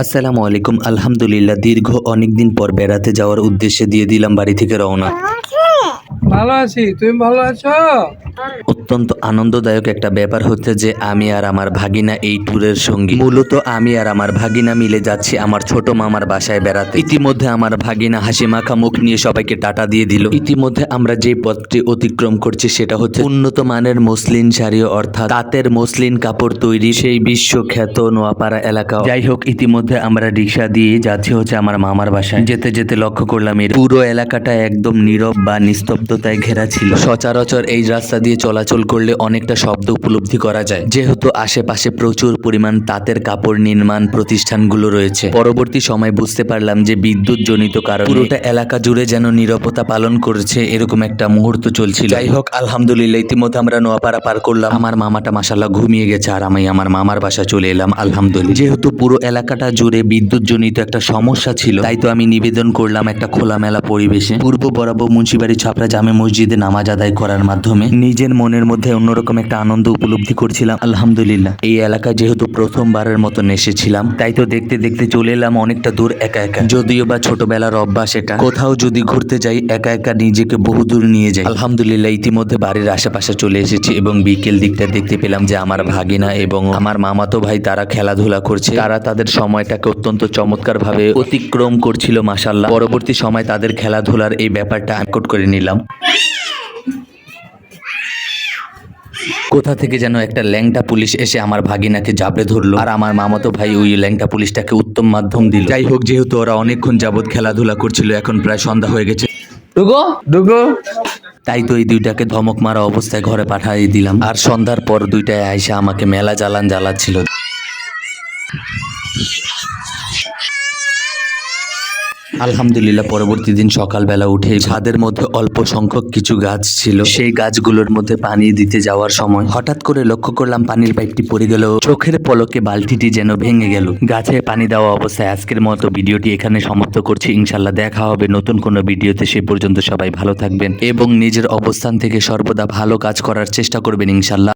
আসসালামু আলাইকুম। আলহামদুলিল্লাহ, দীর্ঘ অনেকদিন পর বেড়াতে যাওয়ার উদ্দেশ্যে দিয়ে দিলাম বাড়ি থেকে রওনা। ভালো আছি, তুমি ভালো আছো? অত্যন্ত আনন্দদায়ক একটা ব্যাপার হচ্ছে যে আমি আর আমার ভাগিনা এই ট্যুরের সঙ্গী। মূলত আমি আর আমার ভাগিনা মিলে যাচ্ছি আমার ছোট মামার বাসায় বেড়াতে। ইতিমধ্যে আমার ভাগিনা হাসি মাখা মুখ নিয়ে সবাইকে টাটা দিয়ে দিল। ইতিমধ্যে আমরা যে পথটি অতিক্রম করছি সেটা হচ্ছে উন্নত মানের মসলিন শাড়ি, অর্থাৎ তাঁতের মসলিন কাপড় তৈরি সেই বিশ্বখ্যাত নোয়াপাড়া এলাকা। যাই হোক, ইতিমধ্যে আমরা রিক্সা দিয়ে যাচ্ছি হচ্ছে আমার মামার বাসায়। যেতে যেতে লক্ষ্য করলাম এর পুরো এলাকাটা একদম নীরব বা নিস্তব্ধতায় ঘেরা ছিল। সচরাচর এই রাস্তা দিয়ে চলাচল করলে অনেকটা শব্দ উপলব্ধি করা যায়, যেহেতু আশেপাশে প্রচুর পরিমাণ তাঁতের কাপড় নির্মাণ প্রতিষ্ঠানগুলো রয়েছে। পরবর্তী সময় বুঝতে পারলাম যে বিদ্যুৎ জনিত কারণে পুরোটা এলাকা জুড়ে যেন নীরবতা পালন করেছে এরকম একটা মুহূর্ত চলছিল। যাই হোক, আলহামদুলিল্লাহ, ইতিমধ্যে আমরা নোয়াপাড়া পার করলাম। আমার মামাটা মাশাআল্লাহ ঘুমিয়ে গেছে আর আমি আমার মামার বাসা চলে এলাম আলহামদুলিল্লাহ। যেহেতু পুরো এলাকাটা জুড়ে বিদ্যুৎ জনিত একটা সমস্যা ছিল, তাই তো আমি নিবেদন করলাম একটা খোলামেলা পরিবেশে পূর্ব বরাবর মুন্সিবাড়ি ছাপড়া জামে মসজিদে নামাজ আদায় করার মাধ্যমে নিজের মনের মধ্যে অন্যরকম একটা আনন্দ উপলব্ধি করছিলাম আলহামদুলিল্লাহ। এই এলাকায় যেহেতু প্রথমবারের মতন এসেছিলাম, তাই তো দেখতে দেখতে চলে এলাম অনেকটা দূর একা একা। যদিও বা ছোটবেলার অভ্যাস এটা, কোথাও যদি ঘুরতে যাই একা একা নিজেকে বহুদূর নিয়ে যাই। আলহামদুলিল্লাহ, ইতিমধ্যে বাড়ির আশেপাশে চলে এসেছি এবং বিকেল দিকটা দেখতে পেলাম যে আমার ভাগিনা এবং আমার মামাতো ভাই তারা খেলাধুলা করছে। তারা তাদের সময়টাকে অত্যন্ত চমৎকার ভাবে অতিক্রম করছিল মাশাআল্লাহ। পরবর্তী সময় তাদের খেলাধুলার এই ব্যাপারটা আমি নোট করে নিলাম। কোথা থেকে যেন একটা ল্যাংটা পুলিশ এসে আমার ভাগিনাকে জাবড়ে ধরলো, আর আমার মামাতো ভাই ওই ল্যাংটা পুলিশটাকে উত্তম মাধ্যম দিল। যাই হোক, যেহেতু ওরা অনেকক্ষণ যাবৎ খেলাধুলা করছিল, এখন প্রায় সন্ধ্যা হয়ে গেছে, ডুগো ডুগো। তাই তো এই দুইটাকে ধমক মারা অবস্থায় ঘরে পাঠিয়ে দিলাম। আর সন্ধ্যার পর দুইটায় আইসা আমাকে মেলা জ্বালাচ্ছিল। আলহামদুলিল্লাহ, পরবর্তী দিন সকালবেলা উঠে ছাদের মধ্যে অল্প সংখ্যক কিছু গাছ ছিল, সেই গাছগুলোর মধ্যে পানি দিতে যাওয়ার সময় হঠাৎ করে লক্ষ্য করলাম পানির পাইপটি পড়ে গেল। চোখের পলকে বালতিটি যেন ভেঙে গেল। গাছে পানি দেওয়া অবস্থায় আজকের মতো ভিডিওটি এখানে সমাপ্ত করছি। ইনশাল্লাহ দেখা হবে নতুন কোনো ভিডিওতে। সে পর্যন্ত সবাই ভালো থাকবেন এবং নিজের অবস্থান থেকে সর্বদা ভালো কাজ করার চেষ্টা করবেন ইনশাল্লাহ।